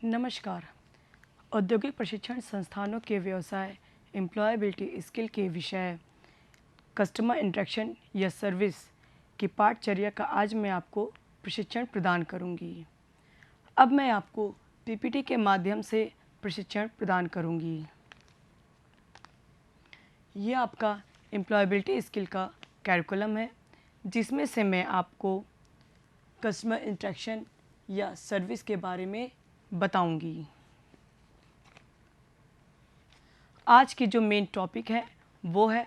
नमस्कार। औद्योगिक प्रशिक्षण संस्थानों के व्यवसाय एम्प्लॉयबिलिटी स्किल के विषय कस्टमर इंटरेक्शन या सर्विस की पाठचर्या का आज मैं आपको प्रशिक्षण प्रदान करूंगी। अब मैं आपको पीपीटी के माध्यम से प्रशिक्षण प्रदान करूंगी। ये आपका एम्प्लॉयबिलिटी स्किल का कैरिकुलम है, जिसमें से मैं आपको कस्टमर इंटरेक्शन या सर्विस के बारे में बताऊंगी। आज की जो मेन टॉपिक है वो है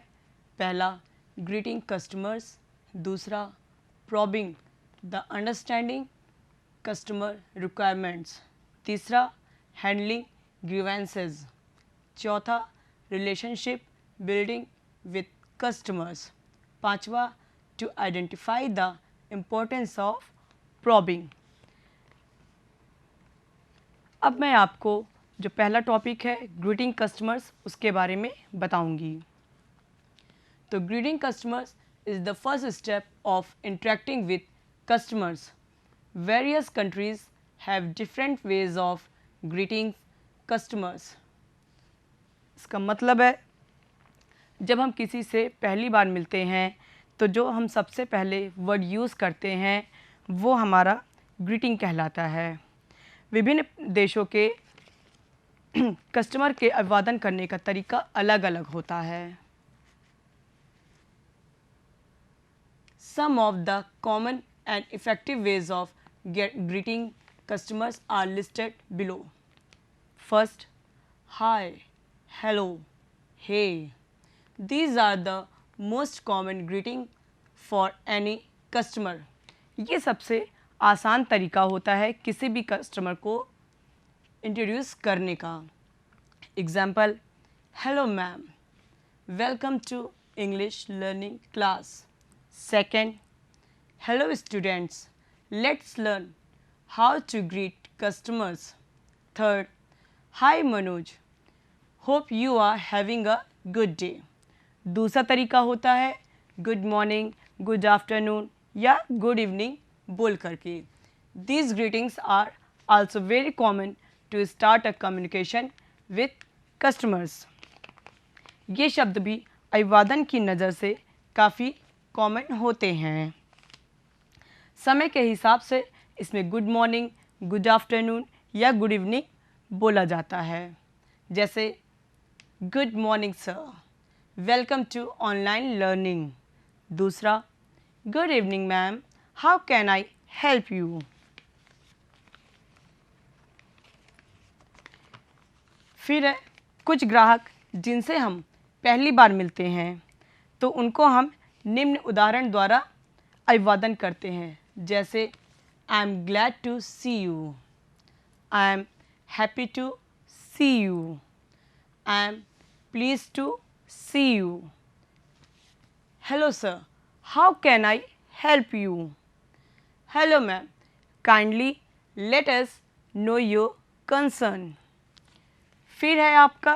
पहला ग्रीटिंग कस्टमर्स, दूसरा probing the understanding customer requirements, तीसरा हैंडलिंग ग्रीवेंसेस, चौथा रिलेशनशिप बिल्डिंग विथ कस्टमर्स, पांचवा to identify the importance of probing. अब मैं आपको जो पहला टॉपिक है ग्रीटिंग कस्टमर्स उसके बारे में बताऊंगी। तो greeting customers is the first step of interacting with customers. Various countries have different ways of greeting customers. इसका मतलब है जब हम किसी से पहली बार मिलते हैं तो जो हम सबसे पहले वर्ड यूज़ करते हैं वो हमारा ग्रीटिंग कहलाता है। विभिन्न देशों के कस्टमर के अभिवादन करने का तरीका अलग अलग होता है। Some of the common and effective ways of greeting customers are listed below. First, hi, hello, hey. These are the most common greeting for any customer. ये सबसे आसान तरीका होता है किसी भी कस्टमर को इंट्रोड्यूस करने का। Example, hello ma'am, welcome to English learning class. Second, hello students, let's learn how to greet customers. Third, hi Manoj, hope you are having a good day. दूसरा तरीका होता है गुड मॉर्निंग, गुड आफ्टरनून या good evening बोल करके। These greetings are also very common to start a communication with customers. ये शब्द भी अभिवादन की नज़र से काफ़ी कॉमन होते हैं। समय के हिसाब से इसमें गुड मॉर्निंग, गुड आफ्टरनून या गुड इवनिंग बोला जाता है। जैसे good morning sir, welcome to online learning. दूसरा, good evening ma'am, how can I help you. फिर है कुछ ग्राहक जिनसे हम पहली बार मिलते हैं तो उनको हम निम्न उदाहरण द्वारा अभिवादन करते हैं। जैसे I am glad to see you, I am happy to see you, I am please to see you. Hello sir, how can I help you. Hello ma'am, kindly let us know your concern. फिर है आपका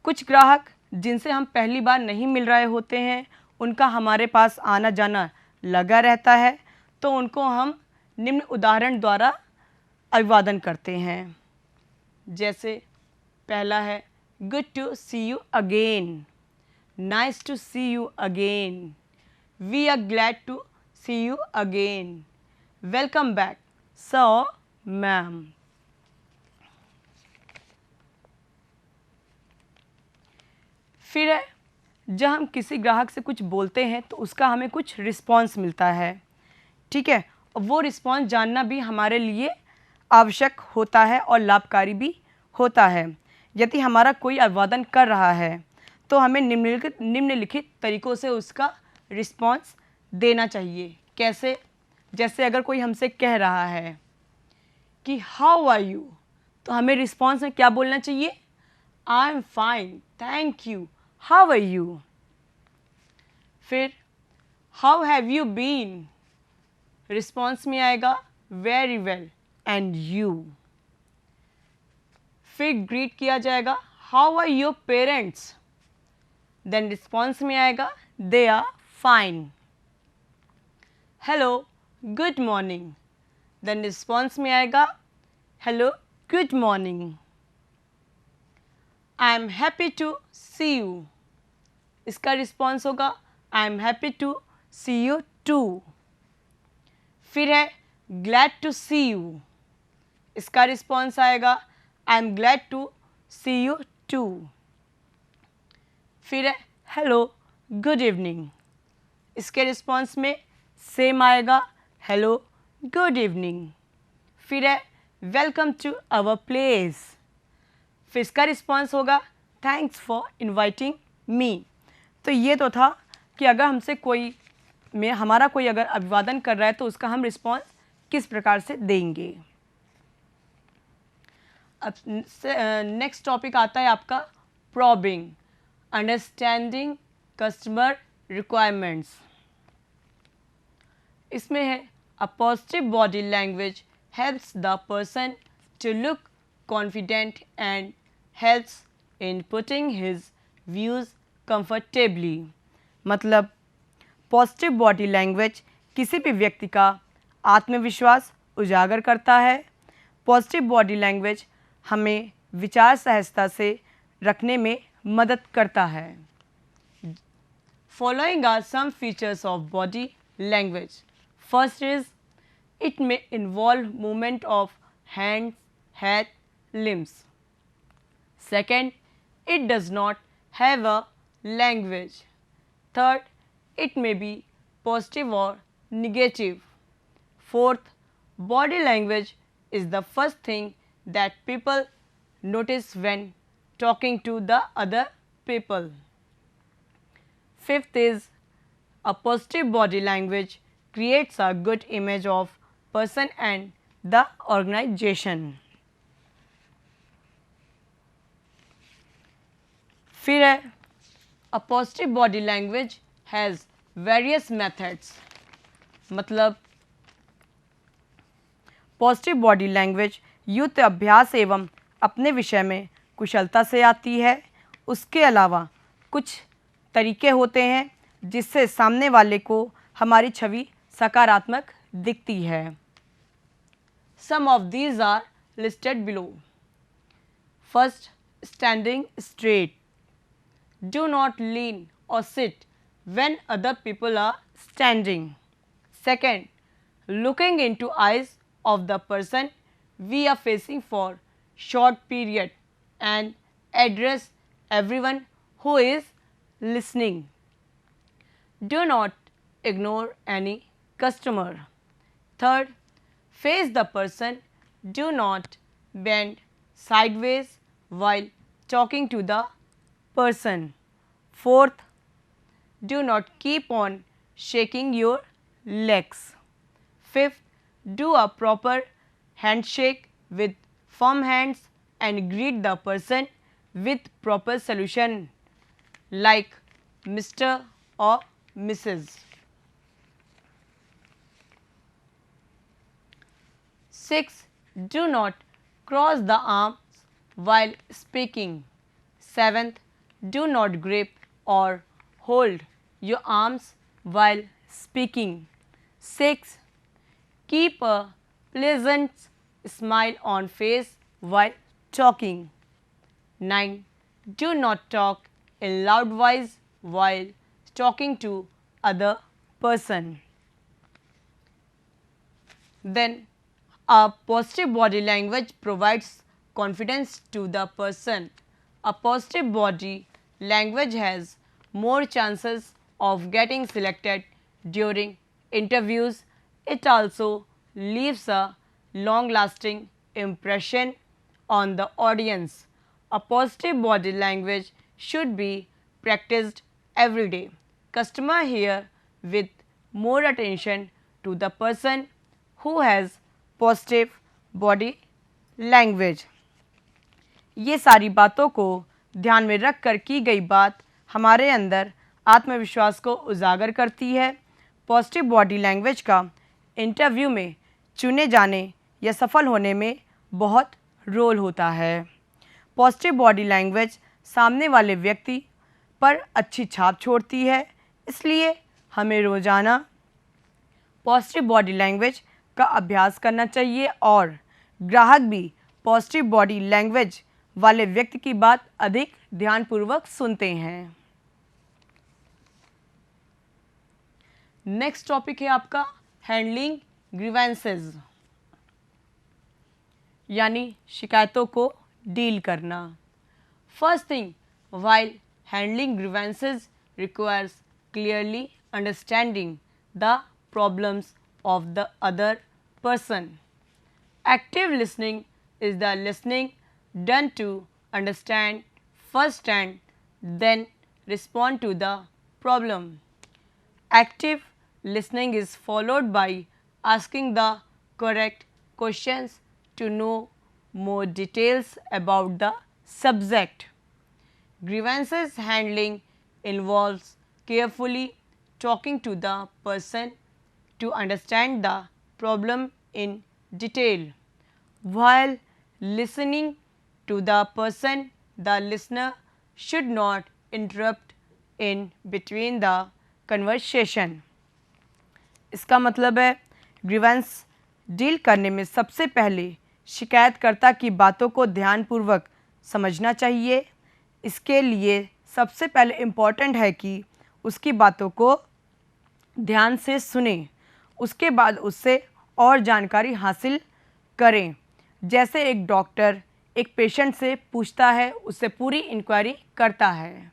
कुछ ग्राहक जिनसे हम पहली बार नहीं मिल रहे होते हैं, उनका हमारे पास आना जाना लगा रहता है तो उनको हम निम्न उदाहरण द्वारा अभिवादन करते हैं। जैसे पहला है good to see you again, nice to see you again, we are glad to see you again, welcome back sir ma'am. फिर है जब हम किसी ग्राहक से कुछ बोलते हैं तो उसका हमें कुछ रिस्पॉन्स मिलता है, ठीक है। और वो रिस्पॉन्स जानना भी हमारे लिए आवश्यक होता है और लाभकारी भी होता है। यदि हमारा कोई अभिवादन कर रहा है तो हमें निम्नलिखित तरीक़ों से उसका रिस्पॉन्स देना चाहिए। कैसे? जैसे अगर कोई हमसे कह रहा है कि हाउ आर यू, तो हमें रिस्पॉन्स में क्या बोलना चाहिए? I am fine, thank you, how are you. फिर how have you been, response में आएगा वेरी वेल एंड यू। फिर ग्रीट किया जाएगा how are your parents, then response में आएगा they are fine. Hello, good morning, then response में आएगा hello, good morning. I am happy to see you. इसका रिस्पॉन्स होगा I am happy to see you too. फिर है glad to see you. इसका response आएगा I am glad to see you too. फिर है हेलो, गुड इवनिंग। इसके response में सेम आएगा हेलो, गुड इवनिंग। फिर है वेलकम टू आवर प्लेस। फिर इसका रिस्पॉन्स होगा थैंक्स फॉर इनवाइटिंग मी। तो ये तो था कि अगर हमसे हमारा कोई अगर अभिवादन कर रहा है तो उसका हम रिस्पॉन्स किस प्रकार से देंगे। अब नेक्स्ट टॉपिक आता है आपका प्रॉबिंग, अंडरस्टैंडिंग कस्टमर रिक्वायरमेंट्स। इसमें है a positive body language helps the person to look confident and helps in putting his views comfortably. मतलब पॉजिटिव बॉडी लैंग्वेज किसी भी व्यक्ति का आत्मविश्वास उजागर करता है। पॉजिटिव बॉडी लैंग्वेज हमें विचार सहजता से रखने में मदद करता है। Following are some features of body language. First is it may involve movement of hands, head, limbs. Second, it does not have a language. Third, it may be positive or negative. Fourth, body language is the first thing that people notice when talking to the other people. Fifth is a positive body language creates a good image of person and the organization. फिर है a positive body language has various methods. मतलब positive body language युक्त अभ्यास एवं अपने विषय में कुशलता से आती है। उसके अलावा कुछ तरीके होते हैं जिससे सामने वाले को हमारी छवि सकारात्मक दिखती है। Some of these are listed below. First, standing straight. Do not lean or sit when other people are standing. Second, looking into eyes of the person we are facing for short period and address everyone who is listening. Do not ignore any customer. Third, face the person. Do not bend sideways while talking to the person. Fourth, do not keep on shaking your legs. Fifth, do a proper handshake with firm hands and greet the person with proper salutation like Mr. or Mrs. Six, do not cross the arms while speaking. Seventh, do not grip or hold your arms while speaking. Six, keep a pleasant smile on face while talking. 9. Do not talk in loud voice while talking to other person. Then a positive body language provides confidence to the person. A positive body language has more chances of getting selected during interviews. It also leaves a long-lasting impression on the audience. A positive body language should be practiced every day. Customer hear with more attention to the person who has positive body language. ये सारी बातों को ध्यान में रख कर की गई बात हमारे अंदर आत्मविश्वास को उजागर करती है। पॉजिटिव बॉडी लैंग्वेज का इंटरव्यू में चुने जाने या सफल होने में बहुत रोल होता है। पॉजिटिव बॉडी लैंग्वेज सामने वाले व्यक्ति पर अच्छी छाप छोड़ती है, इसलिए हमें रोज़ाना पॉजिटिव बॉडी लैंग्वेज का अभ्यास करना चाहिए और ग्राहक भी पॉजिटिव बॉडी लैंग्वेज वाले व्यक्ति की बात अधिक ध्यानपूर्वक सुनते हैं। नेक्स्ट टॉपिक है आपका हैंडलिंग ग्रीवेंसेस, यानी शिकायतों को डील करना। First thing, while handling grievances requires clearly understanding the problems of the other person. Active listening is the listening done to understand first and then respond to the problem. Active listening is followed by asking the correct questions to know more details about the subject. Grievances handling involves carefully talking to the person to understand the problem in detail. While listening to the person, the listener should not interrupt in between the conversation. इसका मतलब है grievance deal करने में सबसे पहले शिकायतकर्ता की बातों को ध्यानपूर्वक समझना चाहिए। इसके लिए सबसे पहले इम्पॉर्टेंट है कि उसकी बातों को ध्यान से सुने, उसके बाद उससे और जानकारी हासिल करें। जैसे एक डॉक्टर एक पेशेंट से पूछता है, उससे पूरी इंक्वायरी करता है।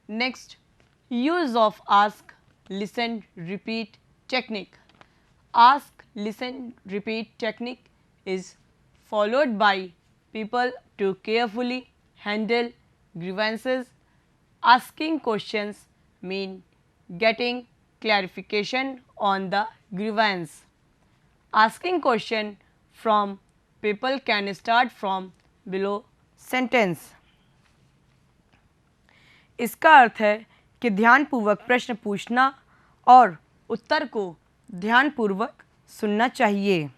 Next, use of ask listen repeat technique. Ask listen repeat technique is followed by people to carefully handle grievances. Asking questions mean getting clarification on the grievance. Asking question from people can start from below sentence. इसका अर्थ है कि ध्यानपूर्वक प्रश्न पूछना और उत्तर को ध्यानपूर्वक सुनना चाहिए।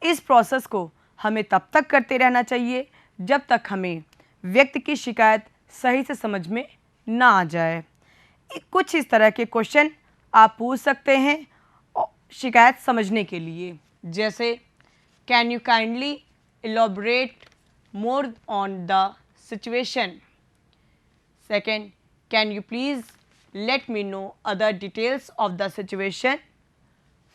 इस प्रोसेस को हमें तब तक करते रहना चाहिए जब तक हमें व्यक्ति की शिकायत सही से समझ में ना आ जाए। कुछ इस तरह के क्वेश्चन आप पूछ सकते हैं शिकायत समझने के लिए, जैसे can you kindly elaborate more on the situation. Second, can you please let me know other details of the situation.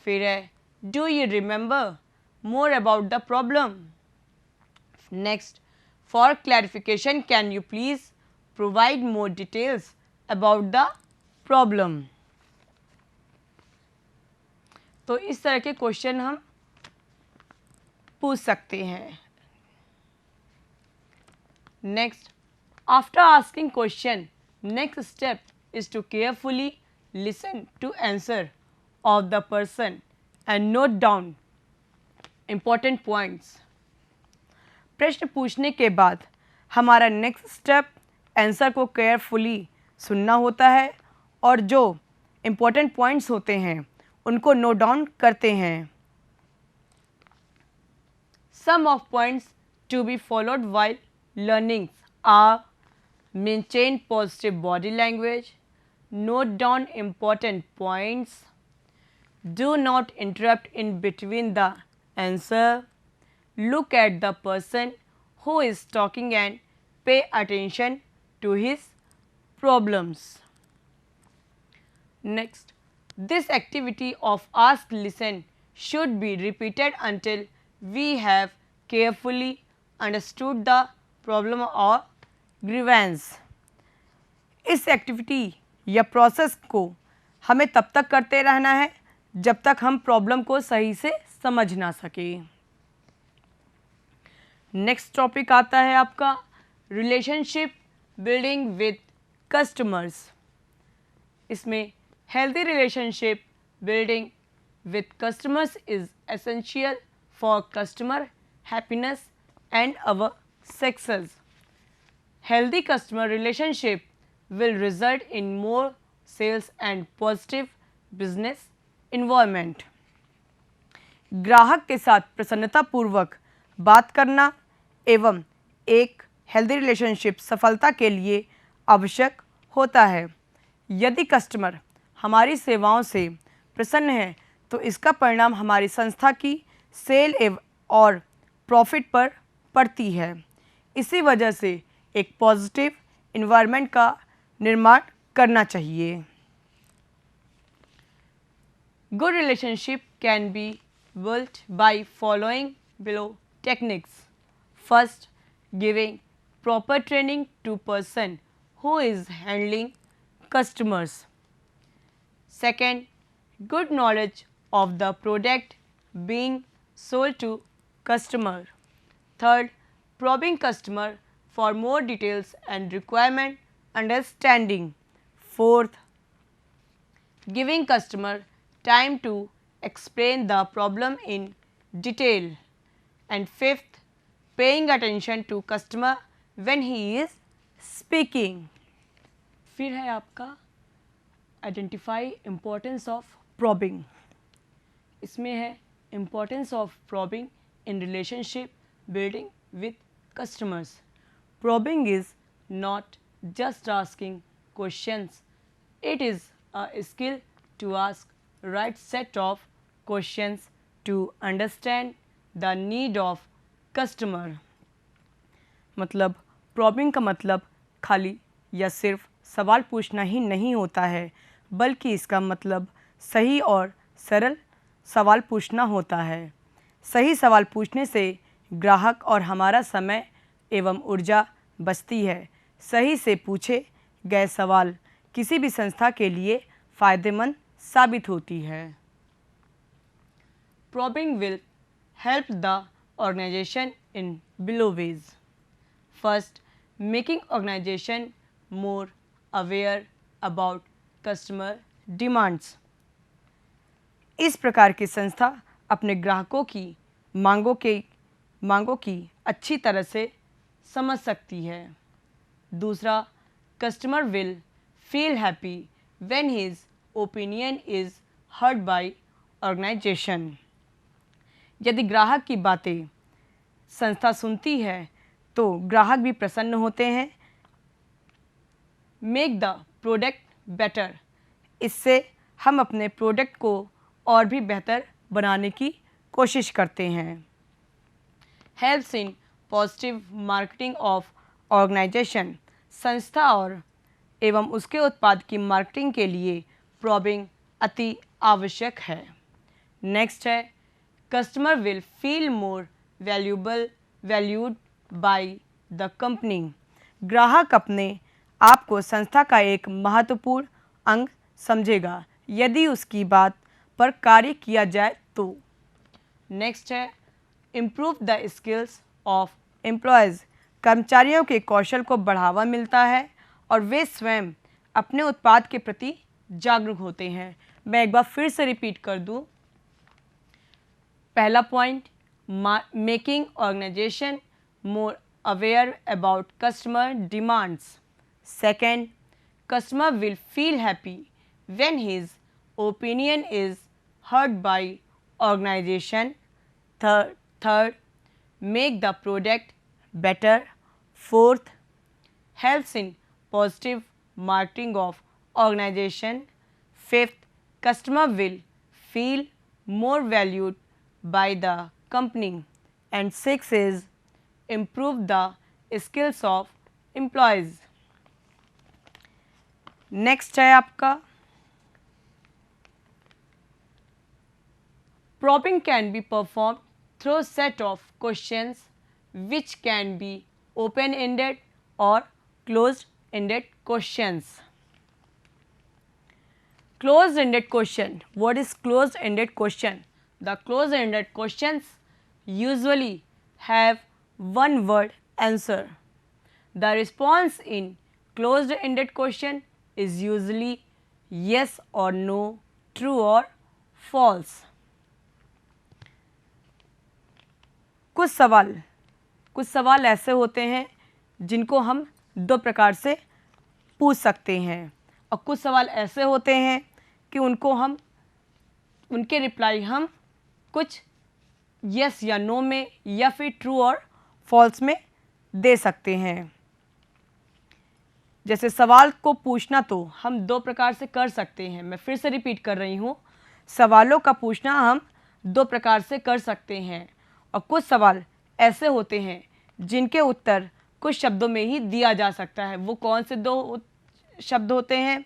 फिर है do you remember more about the problem. Next, for clarification, can you please provide more details about the problem? तो इस तरह के question हम पूछ सकते हैं। Next, after asking question, next step is to carefully listen to answer of the person and note down important points. प्रश्न पूछने के बाद हमारा नेक्स्ट स्टेप आंसर को केयरफुली सुनना होता है और जो इम्पॉर्टेंट पॉइंट्स होते हैं उनको नोट डाउन करते हैं। Some of points to be followed while learning are maintain positive body language, note down important points, do not interrupt in between the answer, look at the person who is talking and pay attention to his problems. Next, this activity of ask listen should be repeated until we have carefully understood the problem or grievance. इस activity या process को हमें तब तक करते रहना है जब तक हम प्रॉब्लम को सही से समझ ना सके। नेक्स्ट टॉपिक आता है आपका रिलेशनशिप बिल्डिंग विद कस्टमर्स। इसमें healthy relationship building with customers is essential for customer happiness and our success. Healthy customer relationship will result in more sales and positive business environment. ग्राहक के साथ प्रसन्नतापूर्वक बात करना एवं एक हेल्दी रिलेशनशिप सफलता के लिए आवश्यक होता है। यदि कस्टमर हमारी सेवाओं से प्रसन्न है तो इसका परिणाम हमारी संस्था की सेल और प्रॉफिट पर पड़ती है। इसी वजह से एक पॉजिटिव इन्वायरमेंट का निर्माण करना चाहिए। Good relationship can be built by following below techniques. First, giving proper training to person who is handling customers. Second, good knowledge of the product being sold to customer. Third, probing customer for more details and requirement understanding. Fourth, giving customer time to explain the problem in detail. And fifth, paying attention to customer when he is speaking. फिर है आपका identify importance of probing. इसमें है importance of probing in relationship building with customers. Probing is not just asking questions, it is a skill to ask right set of questions to understand the need of customer। मतलब probing का मतलब खाली या सिर्फ सवाल पूछना ही नहीं होता है, बल्कि इसका मतलब सही और सरल सवाल पूछना होता है। सही सवाल पूछने से ग्राहक और हमारा समय एवं ऊर्जा बचती है। सही से पूछे गए सवाल किसी भी संस्था के लिए फ़ायदेमंद साबित होती है। Probing will help the organization in below ways. First, making organization more aware about customer demands. इस प्रकार की संस्था अपने ग्राहकों की मांगों की अच्छी तरह से समझ सकती है। दूसरा, customer will feel happy when his opinion is heard by organization. यदि ग्राहक की बातें संस्था सुनती है तो ग्राहक भी प्रसन्न होते हैं। मेक द प्रोडक्ट बेटर, इससे हम अपने प्रोडक्ट को और भी बेहतर बनाने की कोशिश करते हैं। Helps in positive marketing of organisation, संस्था और एवं उसके उत्पाद की मार्केटिंग के लिए प्रॉबिंग अति आवश्यक है। नेक्स्ट है, customer will feel more valued by the company. ग्राहक अपने आप को संस्था का एक महत्वपूर्ण अंग समझेगा यदि उसकी बात पर कार्य किया जाए तो। नेक्स्ट है, improve the skills of employees. कर्मचारियों के कौशल को बढ़ावा मिलता है और वे स्वयं अपने उत्पाद के प्रति जागरूक होते हैं। मैं एक बार फिर से रिपीट कर दूं। पहला point, making organisation more aware about customer demands. Second, customer will feel happy when his opinion is heard by organisation. Third, make the product better. Fourth, helps in positive marketing of organization. Fifth, customer will feel more valued by the company. And sixth is improve the skills of employees. Next है आपका probing can be performed through set of questions which can be open-ended or closed-ended questions. Closed-ended question. What is closed-ended question? The closed-ended questions usually have one word answer. The response in closed-ended question is usually yes or no, true or false. कुछ सवाल ऐसे होते हैं जिनको हम दो प्रकार से पूछ सकते हैं और कुछ सवाल ऐसे होते हैं कि उनके रिप्लाई हम कुछ यस या नो में या फिर ट्रू और फॉल्स में दे सकते हैं। जैसे सवाल को पूछना तो हम दो प्रकार से कर सकते हैं। मैं फिर से रिपीट कर रही हूँ। सवालों का पूछना हम दो प्रकार से कर सकते हैं और कुछ सवाल ऐसे होते हैं जिनके उत्तर कुछ शब्दों में ही दिया जा सकता है। वो कौन से दो शब्द होते हैं?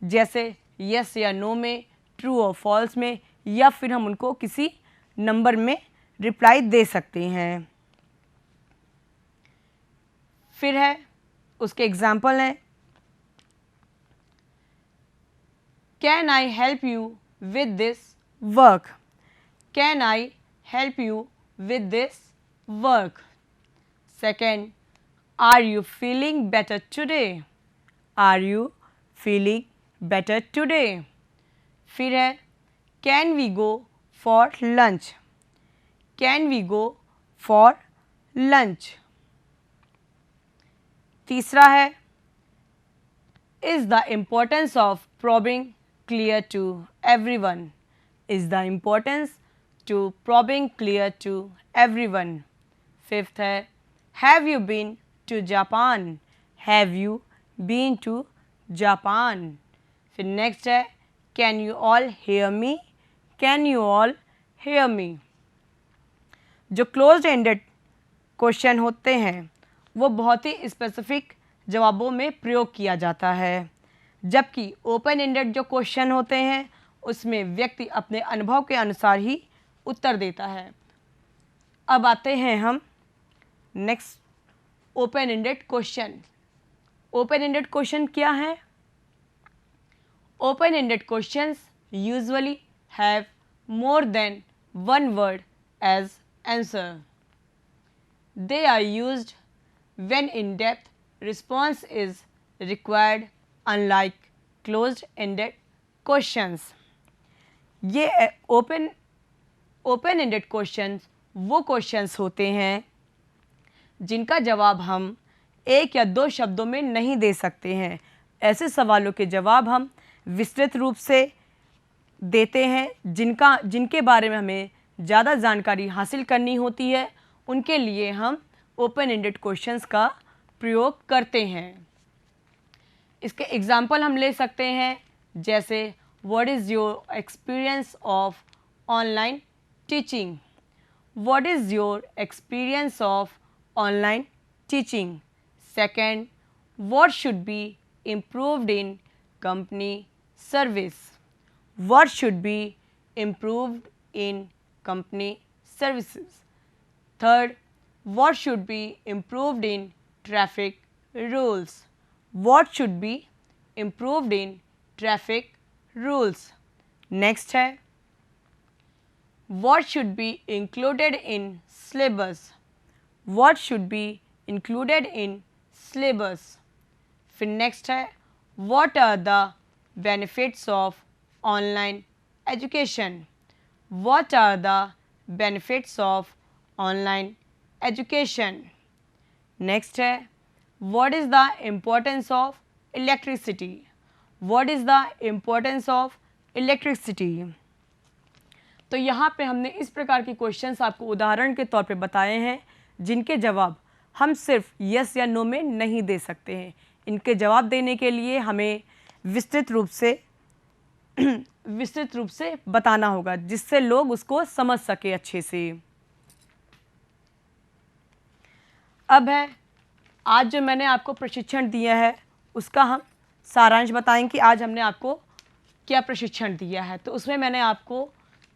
जैसे यस या नो में, ट्रू और फॉल्स में, या फिर हम उनको किसी नंबर में रिप्लाई दे सकते हैं। फिर है उसके एग्जाम्पल हैं, can I help you with this work? Can I help you with this work? Second, are you feeling better today? Are you feeling better today? फिर है can we go for lunch? Can we go for lunch? तीसरा है is the importance of probing clear to everyone? Is the importance to probing clear to everyone? Fifth है have you been to Japan? Have you been to Japan? फिर next है can you all hear me? Can you all hear me? जो closed ended question होते हैं वो बहुत ही specific जवाबों में प्रयोग किया जाता है, जबकि ओपन एंडेड जो क्वेश्चन होते हैं उसमें व्यक्ति अपने अनुभव के अनुसार ही उत्तर देता है। अब आते हैं हम next open ended question. Open ended question क्या है? Open ended questions usually have more than one word as answer. They are used when in-depth response is required, unlike closed-ended questions. ये open-ended questions वो questions होते हैं जिनका जवाब हम एक या दो शब्दों में नहीं दे सकते हैं। ऐसे सवालों के जवाब हम विस्तृत रूप से देते हैं जिनके बारे में हमें ज़्यादा जानकारी हासिल करनी होती है। उनके लिए हम ओपन एंडेड क्वेश्चंस का प्रयोग करते हैं। इसके एग्जाम्पल हम ले सकते हैं, जैसे what is your experience of online teaching? What is your experience of online teaching? Second, what should be improved in company service? What should be improved in company services? Third, what should be improved in traffic rules? What should be improved in traffic rules? Next है what should be included in syllabus? What should be included in syllabus? फिर next है what are the benefits of online education? What are the benefits of online education? Next है what is the importance of electricity? What is the importance of electricity? तो यहाँ पे हमने इस प्रकार के क्वेश्चंस आपको उदाहरण के तौर पे बताए हैं जिनके जवाब हम सिर्फ यस या नो में नहीं दे सकते हैं। इनके जवाब देने के लिए हमें विस्तृत रूप से बताना होगा जिससे लोग उसको समझ सके अच्छे से। अब है आज जो मैंने आपको प्रशिक्षण दिया है उसका हम सारांश बताएं कि आज हमने आपको क्या प्रशिक्षण दिया है। तो उसमें मैंने आपको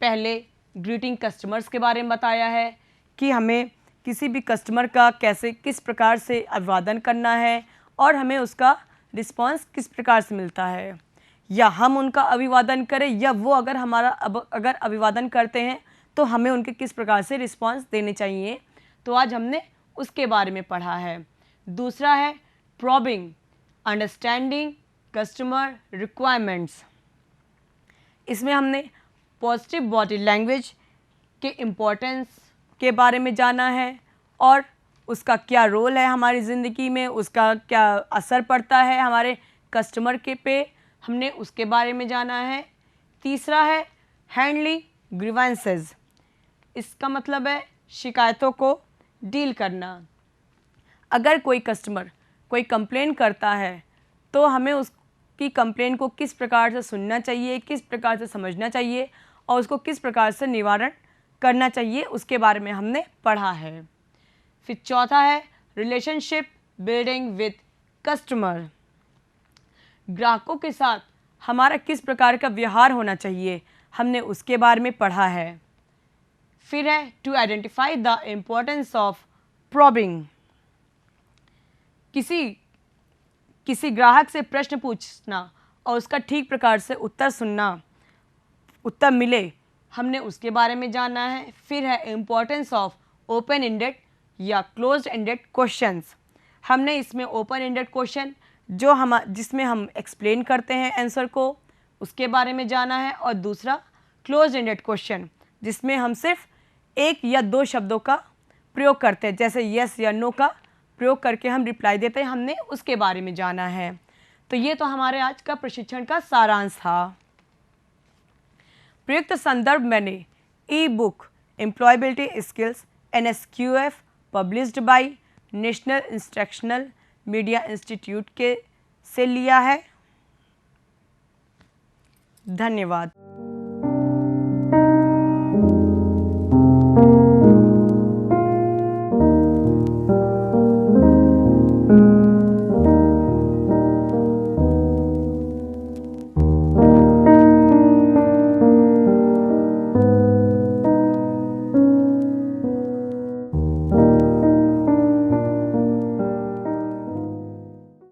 पहले ग्रीटिंग कस्टमर्स के बारे में बताया है कि हमें किसी भी कस्टमर का किस प्रकार से अभिवादन करना है और हमें उसका रिस्पांस किस प्रकार से मिलता है, या हम उनका अभिवादन करें या वो अगर अभिवादन करते हैं तो हमें उनके किस प्रकार से रिस्पांस देने चाहिए। तो आज हमने उसके बारे में पढ़ा है। दूसरा है प्रॉबिंग, अंडरस्टैंडिंग कस्टमर रिक्वायरमेंट्स। इसमें हमने पॉजिटिव बॉडी लैंग्वेज के इम्पोर्टेंस के बारे में जाना है और उसका क्या रोल है हमारी ज़िंदगी में, उसका क्या असर पड़ता है हमारे कस्टमर के पे, हमने उसके बारे में जाना है। तीसरा है हैंडलिंग ग्रीवेंसेस। इसका मतलब है शिकायतों को डील करना। अगर कोई कस्टमर कोई कंप्लेन करता है तो हमें की कंप्लेंट को किस प्रकार से सुनना चाहिए, किस प्रकार से समझना चाहिए और उसको किस प्रकार से निवारण करना चाहिए, उसके बारे में हमने पढ़ा है। फिर चौथा है रिलेशनशिप बिल्डिंग विद कस्टमर। ग्राहकों के साथ हमारा किस प्रकार का व्यवहार होना चाहिए, हमने उसके बारे में पढ़ा है। फिर है to identify the importance of probing. किसी ग्राहक से प्रश्न पूछना और उसका ठीक प्रकार से उत्तर मिले, हमने उसके बारे में जाना है। फिर है इम्पोर्टेंस ऑफ ओपन एंडेड या क्लोज्ड एंडेड क्वेश्चंस। हमने इसमें ओपन एंडेड क्वेश्चन जिसमें हम एक्सप्लेन करते हैं आंसर को, उसके बारे में जाना है, और दूसरा क्लोज्ड एंडेड क्वेश्चन जिसमें हम सिर्फ एक या दो शब्दों का प्रयोग करते हैं, जैसे यस या नो का प्रयोग करके हम रिप्लाई देते हैं, हमने उसके बारे में जाना है। तो ये तो हमारे आज का प्रशिक्षण का सारांश था। प्रयुक्त संदर्भ मैंने ई book employability skills NSQF published by national instructional media institute से लिया है। धन्यवाद।